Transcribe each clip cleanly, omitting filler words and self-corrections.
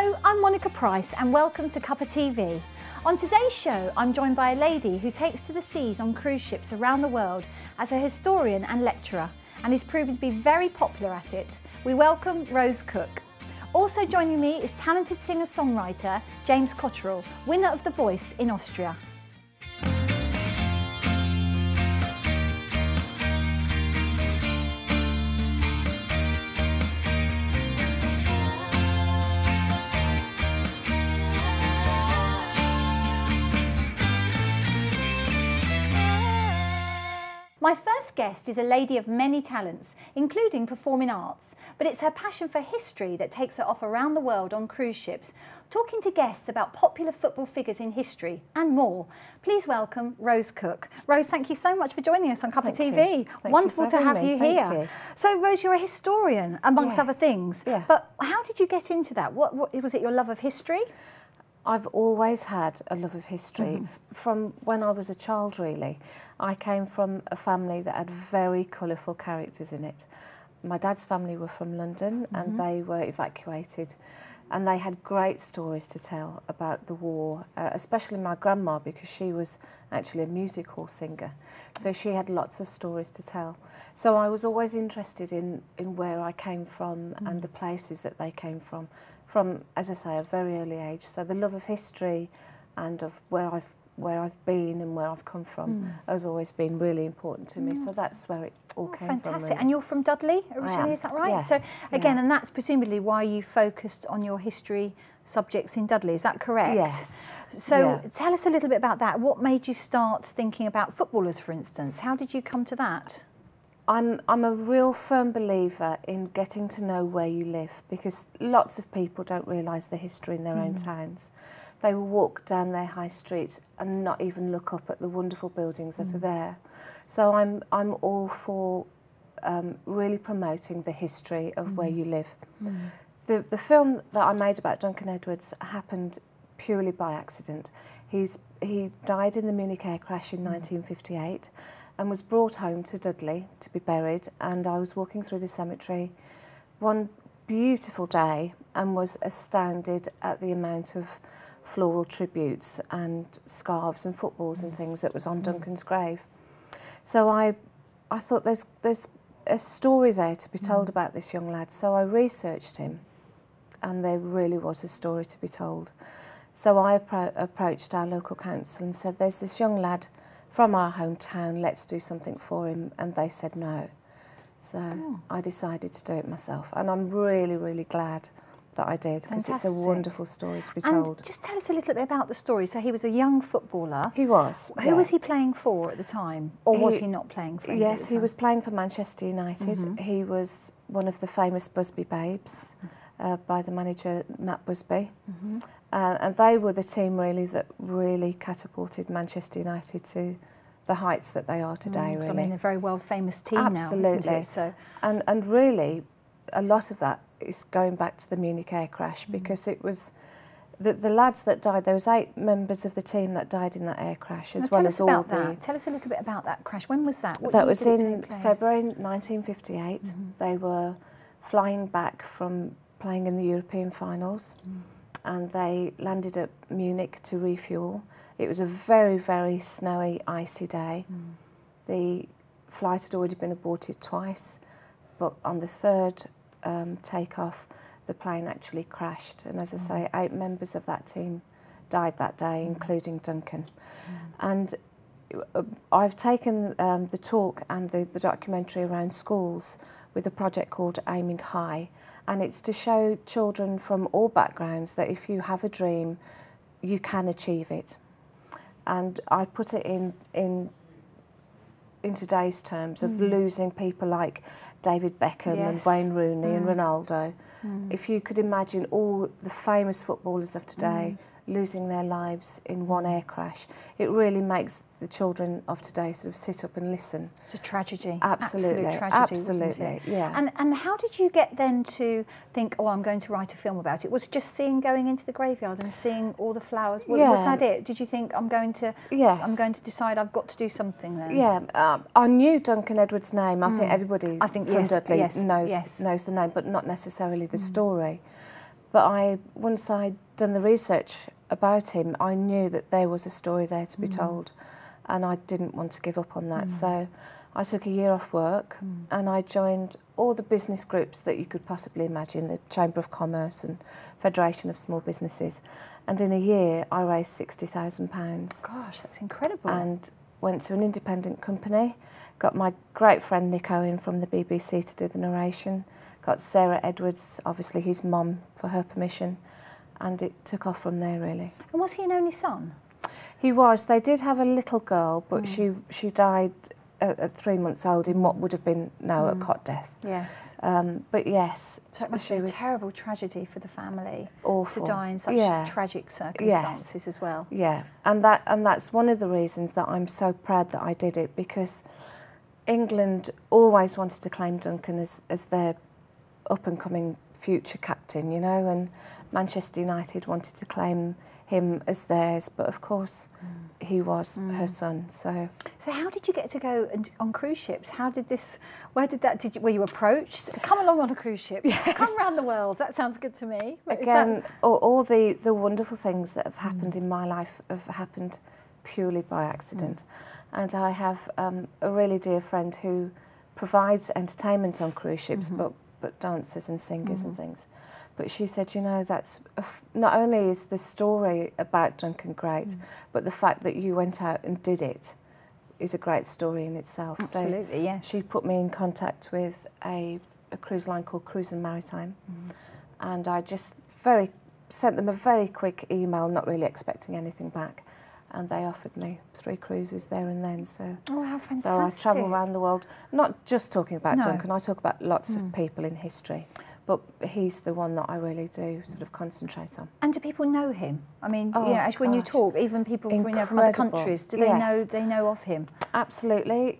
Hello, I'm Monica Price and welcome to Cuppa TV. On today's show, I'm joined by a lady who takes to the seas on cruise ships around the world as a historian and lecturer and is proven to be very popular at it. We welcome Rose Cook. Also joining me is talented singer-songwriter James Cottriall, winner of The Voice in Austria. My first guest is a lady of many talents, including performing arts, but it's her passion for history that takes her off around the world on cruise ships, talking to guests about popular football figures in history and more. Please welcome Rose Cook. Rose, thank you so much for joining us on Cuppa TV. Wonderful to have you here. So, Rose, you're a historian, amongst other things. Yeah. But how did you get into that? What was it, your love of history? I've always had a love of history from when I was a child, really. I came from a family that had very colourful characters in it. My dad's family were from London and they were evacuated, and they had great stories to tell about the war, especially my grandma, because she was actually a music hall singer. So she had lots of stories to tell. So I was always interested in where I came from and the places that they came from, as I say, a very early age. So the love of history and of where I've been and where I've come from has always been really important to me. So that's where it all came from. Fantastic. And you're from Dudley originally, is that right? Yes. So again, and that's presumably why you focused on your history subjects in Dudley, is that correct? Yes. So tell us a little bit about that. What made you start thinking about footballers, for instance? How did you come to that? I'm a real firm believer in getting to know where you live, because lots of people don't realise the history in their own towns. They will walk down their high streets and not even look up at the wonderful buildings that are there. So I'm all for really promoting the history of where you live. The film that I made about Duncan Edwards happened purely by accident. He died in the Munich Air Crash in 1958 and was brought home to Dudley to be buried, and I was walking through the cemetery one beautiful day and was astounded at the amount of floral tributes and scarves and footballs and things that was on Duncan's grave. So I thought there's a story there to be told about this young lad. So I researched him, and there really was a story to be told. So I approached our local council and said, there's this young lad from our hometown, let's do something for him, and they said no. So I decided to do it myself, and I'm really, really glad that I did, because it's a wonderful story to be told. And just tell us a little bit about the story. So he was a young footballer. He was. Who was he playing for at the time? Or was he not playing for Yes, he was playing for Manchester United. He was one of the famous Busby Babes by the manager Matt Busby. And they were the team really that really catapulted Manchester United to the heights that they are today, really. I mean, a very well-famous team now, isn't it? So, and really, a lot of that is going back to the Munich Air Crash, because it was the lads that died. There was 8 members of the team that died in that air crash, as well as all the... Tell us a little bit about that crash. When was that? That was in February 1958. They were flying back from playing in the European finals, and they landed at Munich to refuel. It was a very, very snowy, icy day. The flight had already been aborted twice, but on the third takeoff, the plane actually crashed. And as I say, 8 members of that team died that day, including Duncan. And I've taken the talk and the documentary around schools with a project called Aiming High, and it's to show children from all backgrounds that if you have a dream, you can achieve it. And I put it in today's terms of losing people like David Beckham and Wayne Rooney and Ronaldo. If you could imagine all the famous footballers of today losing their lives in one air crash, it really makes the children of today sort of sit up and listen. It's a tragedy. Absolutely. Absolute tragedy, absolutely, yeah. And how did you get then to think, oh, I'm going to write a film about it? Was it just going into the graveyard and seeing all the flowers? Was that it? Did you think, I'm going to decide I've got to do something then? Yeah, I knew Duncan Edwards' name. I think everybody from Dudley knows the name, but not necessarily the story. But once I'd done the research about him, I knew that there was a story there to be told, and I didn't want to give up on that. So I took a year off work and I joined all the business groups that you could possibly imagine, the Chamber of Commerce and Federation of Small Businesses. And in a year, I raised £60,000. Gosh, that's incredible. And went to an independent company, got my great friend Nick Owen from the BBC to do the narration, got Sarah Edwards, obviously his mum, for her permission, and it took off from there, really. And was he an only son? He was. They did have a little girl, but she died at 3 months old in what would have been now a cot death. Yes. But yes. So it must be a terrible tragedy for the family. Awful. To die in such tragic circumstances as well. Yeah, and that's one of the reasons that I'm so proud that I did it, because England always wanted to claim Duncan as their up-and-coming future captain, you know, and Manchester United wanted to claim him as theirs, but of course he was her son. So how did you get to go on cruise ships? How did this? Where did that? Were you approached? Come along on a cruise ship. Yes. Come around the world. That sounds good to me. Again, all the wonderful things that have happened in my life have happened purely by accident, and I have a really dear friend who provides entertainment on cruise ships, but dancers and singers and things. But she said, you know, that's not only is the story about Duncan great, but the fact that you went out and did it is a great story in itself. Absolutely, so yeah. She put me in contact with a cruise line called Cruise and Maritime, and I just sent them a very quick email, not really expecting anything back, and they offered me 3 cruises there and then. So, oh, how fantastic! So I travel around the world, not just talking about Duncan. I talk about lots of people in history. But he's the one that I really do sort of concentrate on. And do people know him? I mean, you know, as when you talk, even people from other countries, do they know of him? Absolutely.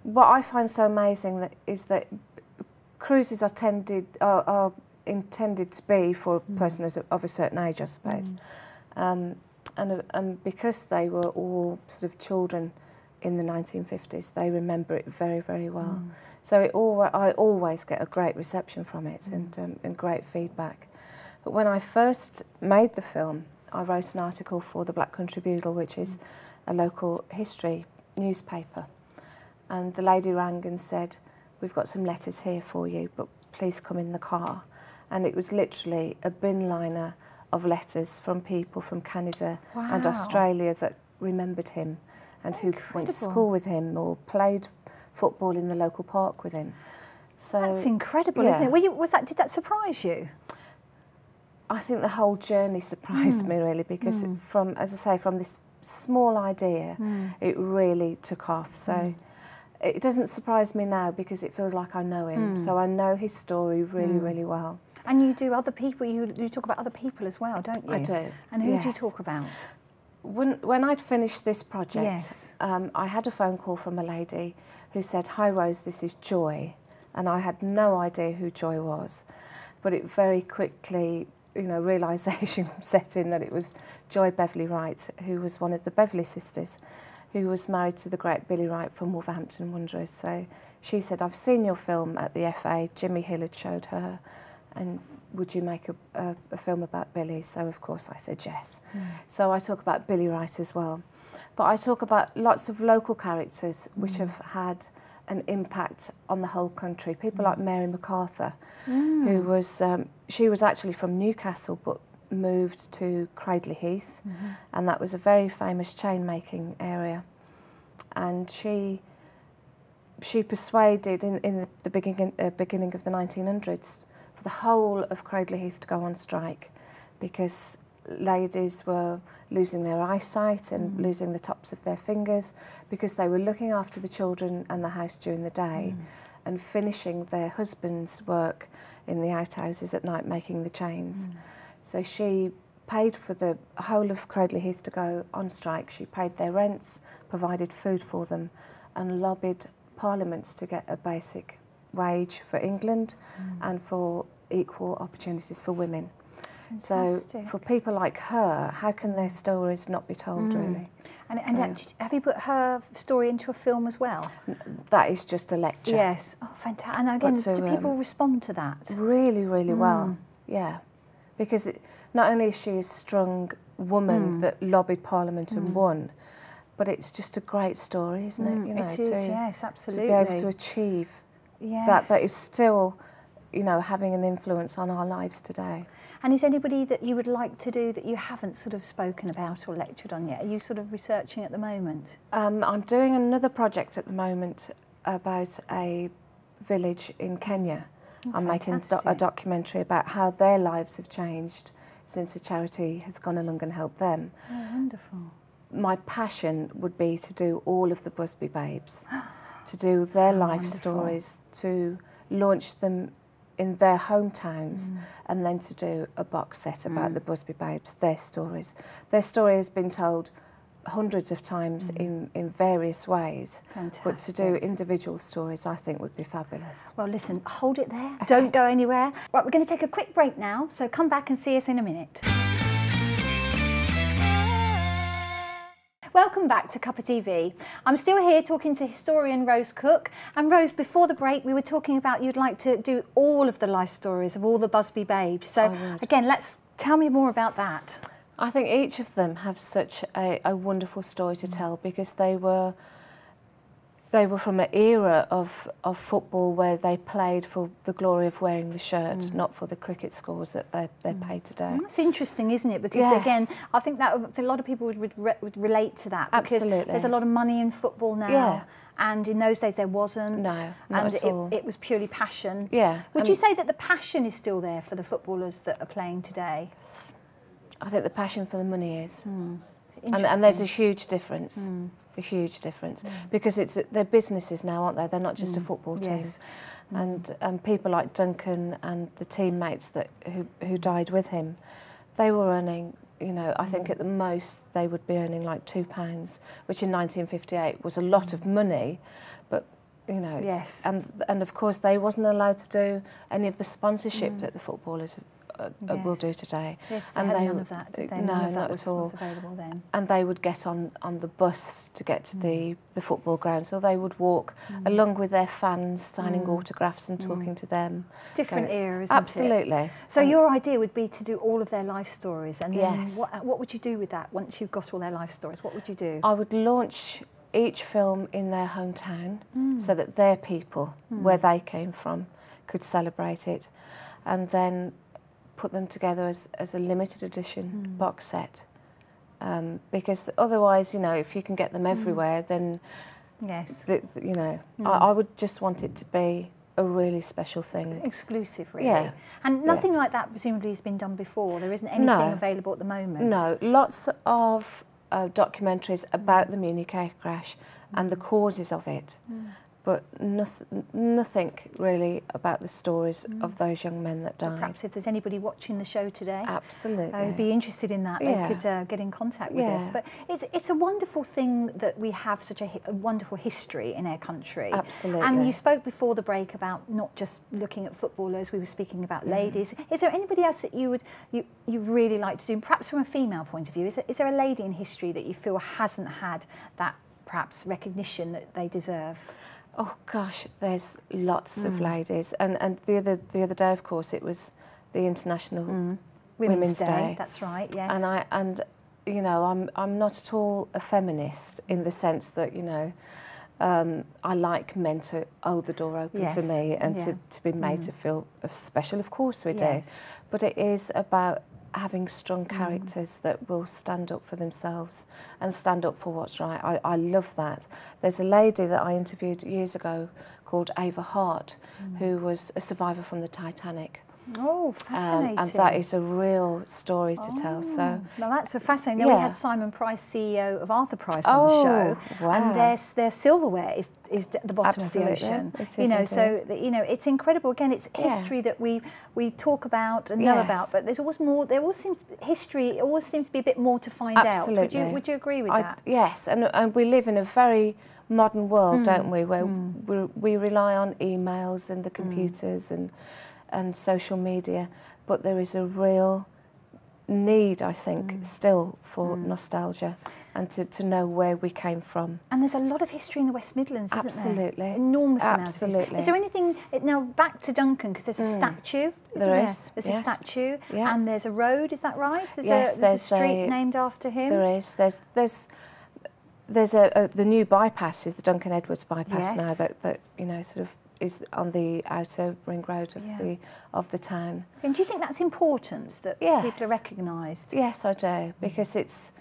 What I find so amazing is that cruises are intended to be for a person of a certain age, I suppose, and because they were all sort of children in the 1950s, they remember it very, very well. So I always get a great reception from it and great feedback. But when I first made the film, I wrote an article for the Black Country Bugle, which is a local history newspaper. And the lady rang and said, we've got some letters here for you, but please come in the car. And it was literally a bin liner of letters from people from Canada and Australia that remembered him and who went to school with him or played football in the local park with him. So that's incredible, isn't it? Did that surprise you? I think the whole journey surprised me really, because from this small idea, it really took off. So it doesn't surprise me now because it feels like I know him. So I know his story really, really well. And you do other people. You talk about other people as well, don't you? I do. And who do you talk about? When I'd finished this project, I had a phone call from a lady who said, "Hi Rose, this is Joy," and I had no idea who Joy was, but it very quickly, you know, realisation set in that it was Joy Beverley Wright, who was one of the Beverley sisters, who was married to the great Billy Wright from Wolverhampton Wanderers. So she said, "I've seen your film at the FA. Jimmy Hill had showed her, and would you make a film about Billy?" So of course I said yes. So I talk about Billy Wright as well. But I talk about lots of local characters which have had an impact on the whole country. People like Mary MacArthur, who was, she was actually from Newcastle but moved to Cradley Heath, and that was a very famous chain-making area. And she persuaded in the beginning of the 1900s for the whole of Cradley Heath to go on strike, because ladies were losing their eyesight and losing the tops of their fingers because they were looking after the children and the house during the day and finishing their husband's work in the outhouses at night making the chains. So she paid for the whole of Cradley Heath to go on strike. She paid their rents, provided food for them, and lobbied parliaments to get a basic wage for England and for equal opportunities for women. Fantastic. So for people like her, how can their stories not be told, really? And have you put her story into a film as well? That is just a lecture. Yes. Oh, fantastic. And again, do people respond to that? Really, really well, yeah. because not only is she a strong woman that lobbied Parliament and won, but it's just a great story, isn't it? You know, it is, yes, absolutely. To be able to achieve that is still, you know, having an influence on our lives today. And is anybody that you would like to do that you haven't sort of spoken about or lectured on yet? Are you sort of researching at the moment? I'm doing another project at the moment about a village in Kenya. I'm making a documentary about how their lives have changed since a charity has gone along and helped them. Oh, wonderful. My passion would be to do all of the Busby Babes, to do their life stories, to launch them in their hometowns, and then to do a box set about the Busby Babes, their stories. Their story has been told hundreds of times in various ways. Fantastic. But to do individual stories, I think, would be fabulous. Well, listen, hold it there. Don't go anywhere. Right, we're going to take a quick break now, so come back and see us in a minute. Welcome back to Cuppa TV. I'm still here talking to historian Rose Cook. And Rose, before the break, we were talking about you'd like to do all of the life stories of all the Busby Babes. So again, tell me more about that. I think each of them have such a wonderful story to tell, because they were from an era of football where they played for the glory of wearing the shirt, not for the cricket scores that they're paid today. That's interesting, isn't it? Because again, I think that a lot of people would relate to that. Because there's a lot of money in football now. And in those days there wasn't. No, not at all. It was purely passion. Would you say that the passion is still there for the footballers that are playing today? I think the passion for the money is. And there's a huge difference. A huge difference, because they're businesses now, aren't they? They're not just a football team. And people like Duncan and the teammates who died with him, they were earning, you know, I think at the most they would be earning like £2, which in 1958 was a lot of money, but you know, and of course they wasn't allowed to do any of the sponsorship that the footballers will do today. And they none of that, did they? No, none of that not was, at all. was available then. And they would get on the bus to get to the football ground, so they would walk along with their fans, signing autographs and talking to them. Different era, isn't it? Absolutely. So your idea would be to do all of their life stories, and then what would you do with that once you've got all their life stories? What would you do? I would launch each film in their hometown so that their people, where they came from, could celebrate it, and then put them together as a limited edition box set, because otherwise, you know, if you can get them everywhere, then you know, I would just want it to be a really special thing, exclusive, really. And nothing like that presumably has been done before. There isn't anything available at the moment. No, lots of documentaries about the Munich Air Crash and the causes of it. But nothing really about the stories of those young men that died. Perhaps if there's anybody watching the show today, absolutely, be interested in that, they could get in contact with us. But it's a wonderful thing that we have such a wonderful history in our country. Absolutely. And you spoke before the break about not just looking at footballers. We were speaking about ladies. Is there anybody else that you really like to do, perhaps from a female point of view? Is there a lady in history that you feel hasn't had that perhaps recognition that they deserve? Oh gosh, there's lots of ladies, and the other day, of course, it was the International Women's Day. That's right, yes. And you know, I'm not at all a feminist in the sense that, you know, I like men to hold the door open for me and to be made to feel special. Of course we do, but it is about having strong characters that will stand up for themselves and stand up for what's right. I love that. There's a lady that I interviewed years ago called Ava Hart, who was a survivor from the Titanic. Oh, fascinating. And that is a real story to tell. So, well, that's a fascinating. We had Simon Price, CEO of Arthur Price, on the show, and their silverware is at the bottom of the ocean. You know, so you know, it's incredible. Again, it's history that we talk about and know about, but there's always more. There always seems history. It always seems to be a bit more to find out. Would you agree with that? Yes, and we live in a very modern world, don't we? Where we rely on emails and the computers and social media, but there is a real need, I think, still for nostalgia. and to know where we came from. And there's a lot of history in the West Midlands, isn't Absolutely. there? Enormous amount of Absolutely. history. Is there anything, now back to Duncan, because there's a statue, isn't there? There's a statue, and there's a road, is that right? There's a street named after him. There is. There's the new bypass is the Duncan Edwards bypass now that you know, sort of is on the outer ring road of the town. And do you think that's important, that people are recognised? Yes, I do, because it's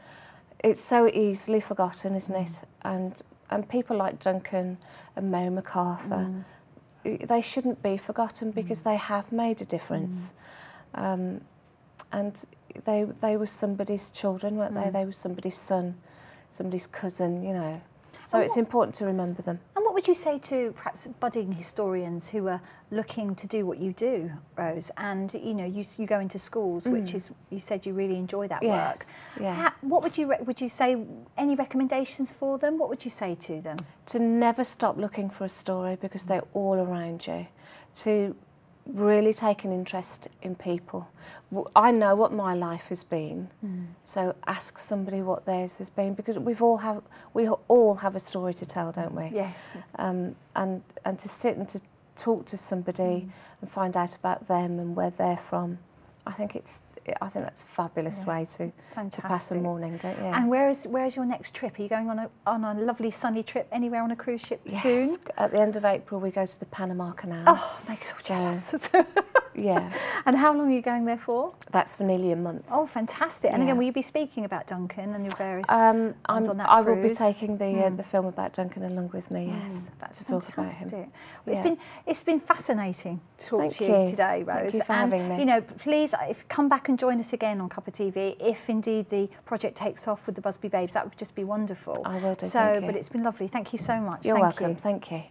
so easily forgotten, isn't it? And people like Duncan and Mary MacArthur, they shouldn't be forgotten because they have made a difference. And they were somebody's children, weren't they? They were somebody's son, somebody's cousin, you know. So it's important to remember them. And what would you say to perhaps budding historians who are looking to do what you do, Rose? And you know, you go into schools, which is, you said you really enjoy that work. Yeah. What would you say? Any recommendations for them? What would you say to them? To never stop looking for a story because they're all around you. To really take an interest in people. I know what my life has been, so ask somebody what theirs has been, because we all have a story to tell, don't we? Yes. And to sit and to talk to somebody and find out about them and where they're from, I think that's a fabulous way to pass a morning, don't you? And where is your next trip? Are you going on a lovely sunny trip anywhere on a cruise ship soon? Yes, at the end of April we go to the Panama Canal. Oh, makes us jealous. Yeah. And how long are you going there for? That's for nearly a month. Oh, fantastic. And again, will you be speaking about Duncan and your various on that cruise? I will be taking the film about Duncan along with me, yes. That's to talk about him. Well, it's been fascinating to talk to you today, Rose. Thank you for having me. You know, please, if come back and join us again on Cuppa TV, if indeed the project takes off with the Busby Babes, that would just be wonderful. I will do, thank you. But it's been lovely. Thank you so much. You're welcome. Thank you.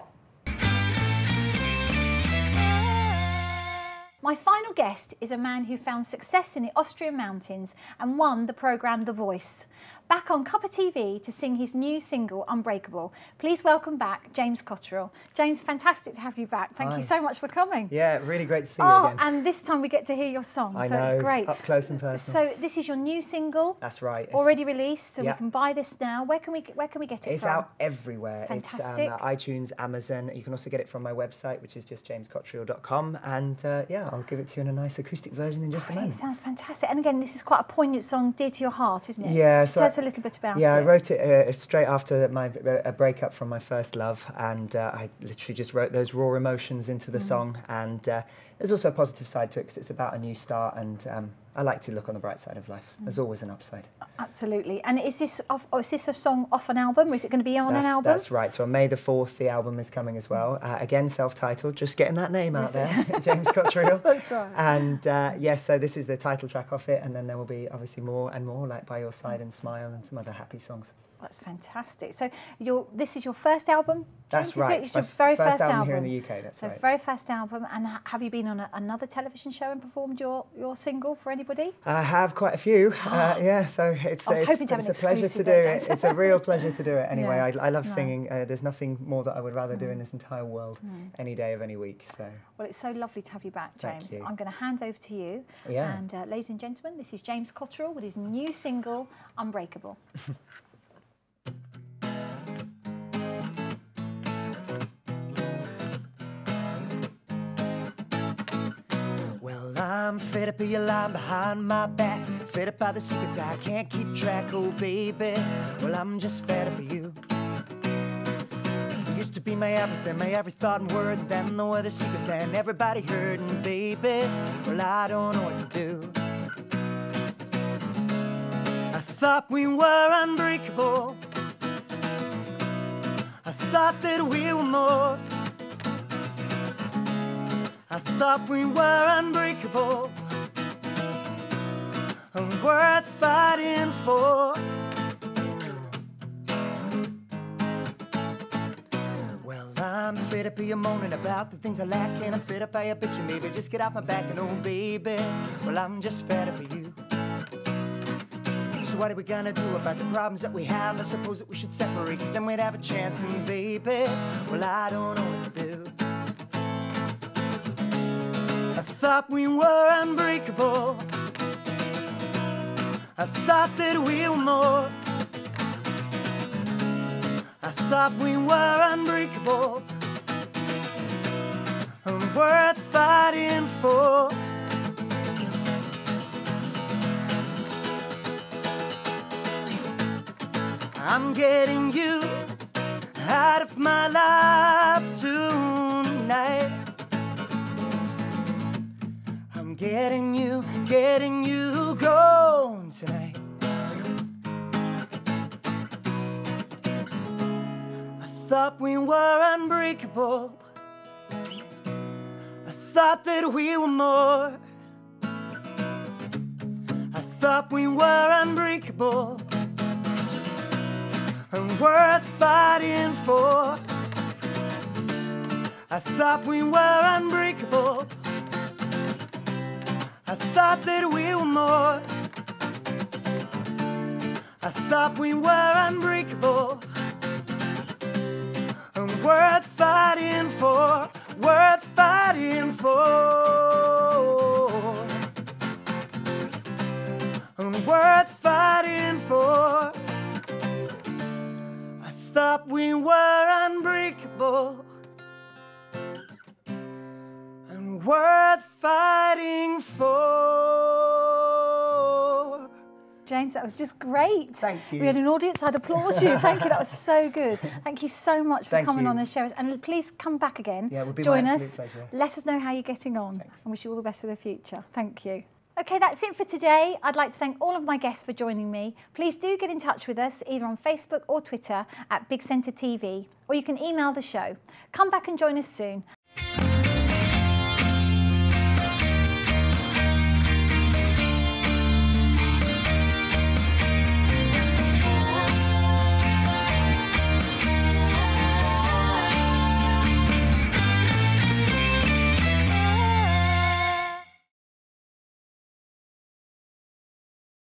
My final guest is a man who found success in the Austrian mountains and won the programme The Voice. Back on Cuppa TV to sing his new single, Unbreakable. Please welcome back James Cottriall. James, fantastic to have you back. Thank you so much for coming. Yeah, really great to see you again. And this time we get to hear your song, I so know, it's great. Up close and personal. So this is your new single. That's right. Already released, so we can buy this now. Where can we get it from? It's out everywhere. Fantastic. It's iTunes, Amazon. You can also get it from my website, which is just jamescottriall.com. And I'll give it to you in a nice acoustic version in just a moment. It sounds fantastic. And again, this is quite a poignant song, dear to your heart, isn't it? Yeah. Tell us a little bit about it. Yeah, I wrote it straight after a breakup from my first love, and I literally just wrote those raw emotions into the song. And there's also a positive side to it because it's about a new start, and I like to look on the bright side of life. There's always an upside. Absolutely. And is this a song off an album, or is it going to be on an album? That's right. So on May the 4th, the album is coming as well. Again, self-titled, just getting that name out there, James Cottriall. That's right. And yes, so this is the title track off it, and then there will be obviously more and more, like By Your Side and Smile and some other happy songs. That's fantastic. So this is your first album? That's right. It's your very first album here in the UK, that's right. So very first album. And have you been on another television show and performed your single for anybody? I have quite a few. Yeah, so it's a pleasure to do it. It's a real pleasure to do it anyway. I love singing. There's nothing more that I would rather do in this entire world any day of any week. So. Well, it's so lovely to have you back, James. Thank you. I'm going to hand over to you. Yeah. And ladies and gentlemen, this is James Cottriall with his new single, Unbreakable. I'm fed up of your lying behind my back, fed up by the secrets I can't keep track, oh baby. Well, I'm just fed up of you. You used to be my everything, my every thought and word, then there were the secrets and everybody heard, and baby, well, I don't know what to do. I thought we were unbreakable, I thought that we were more. I thought we were unbreakable and worth fighting for. Well, I'm fed up of you moaning about the things I lack, and I'm fed up by you bitching, baby. Just get off my back and oh, baby, well, I'm just fed up of you. So what are we gonna do about the problems that we have? I suppose that we should separate, cause then we'd have a chance, and baby, well, I don't know what to do. I thought we were unbreakable, I thought that we were more. thought we were unbreakable and worth fighting for. I'm getting you out of my life tonight. I'm getting you gone tonight. I thought we were unbreakable. I thought that we were more. I thought we were unbreakable and worth fighting for. I thought we were unbreakable. I thought that we were more. I thought we were unbreakable and worth fighting for, worth fighting for, and worth fighting for. I thought we were unbreakable and worth fighting for. James, that was just great. Thank you. We had an audience, I'd applaud you. Thank you, that was so good. Thank you so much for Thank coming you. on and share us. And please come back again. Yeah, it would be Join my us. absolute pleasure. Let us know how you're getting on. Thanks. And wish you all the best for the future. Thank you. Okay, that's it for today. I'd like to thank all of my guests for joining me. Please do get in touch with us either on Facebook or Twitter at Big Centre TV, or you can email the show. Come back and join us soon.